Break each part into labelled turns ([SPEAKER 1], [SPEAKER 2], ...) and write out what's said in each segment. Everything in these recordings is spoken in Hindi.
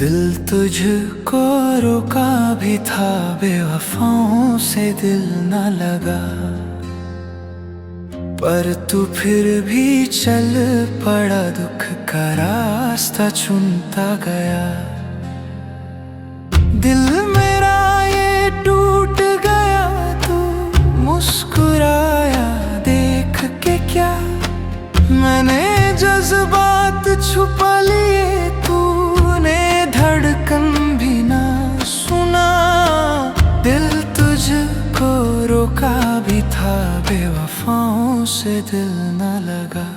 [SPEAKER 1] दिल तुझको रोका भी था, बेवफाओं से दिल न लगा, पर तू फिर भी चल पड़ा, दुख का रास्ता चुनता गया। दिल मेरा ये टूट गया, तू मुस्कुराया देख के क्या, मैंने जज्बात छुपा लिए, तूने धड़कन भी ना सुना। दिल तुझको रोका भी था, बेवफाओं से दिल न लगा।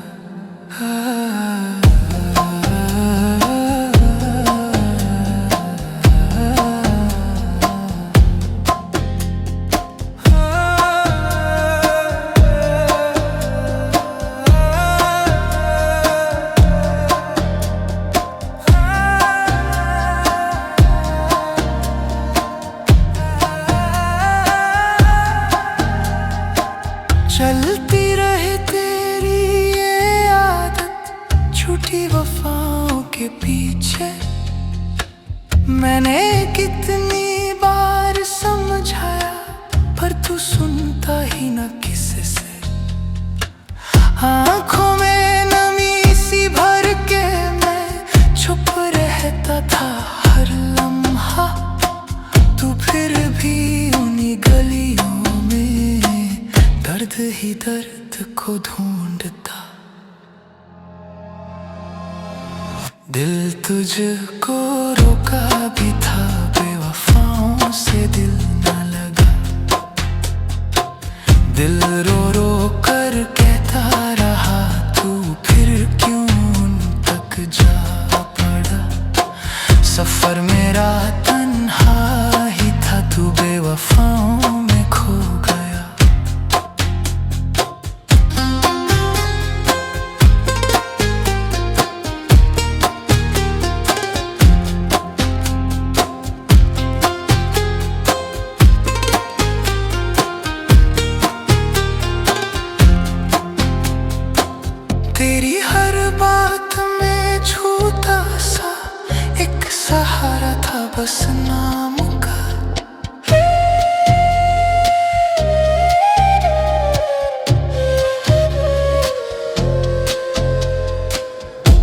[SPEAKER 1] चलती रहे तेरी ये आदत, झूठी वफाओं के पीछे। मैंने कितनी बार समझाया, पर तू सुनता ही न किसी से। आँखों में नमी सी भर के मैं छुप रहता था हर लम्हा, तू फिर भी उन्हीं गलियों दर्द ही दर्द को ढूंढता। दिल तुझको रोका भी था, बेवफाओं से दिल न लगा। दिल रो रो कर कहता रहा, तू फिर क्यों उन तक जा पड़ा। सफर मेरा तन्हा ही था, तू बेवफाओं में खो गया। तेरी हर बात में छूता सा एक सहारा था, बस नाम का।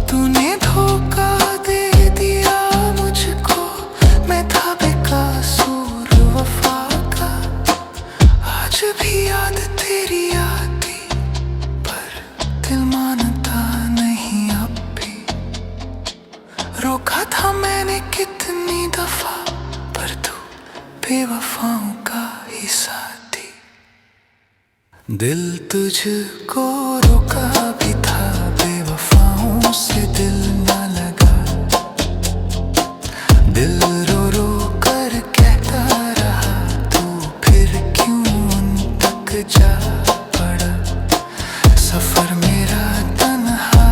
[SPEAKER 1] तूने धोखा दे दिया मुझको, मैं था बेकसूर वफा का। आज भी याद तेरी आती, दिल मानता नहीं अब भी। रोका था मैंने कितनी दफा, पर तू बेवफाओं का ही साथी। दिल तुझको रोका भी था, बेवफाओं से दिल न लगा। दिल रो रो कर कहता रहा, तू फिर क्यों उन तक जा पड़ा। सफर मेरा तन्हा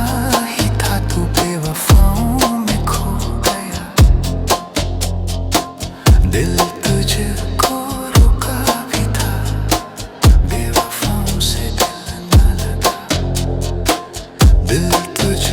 [SPEAKER 1] ही था, तू बेवफाओं में खो गया। दिल तुझको रोका भी था, बेवफाओं से दिल न लगा। दिल तुझ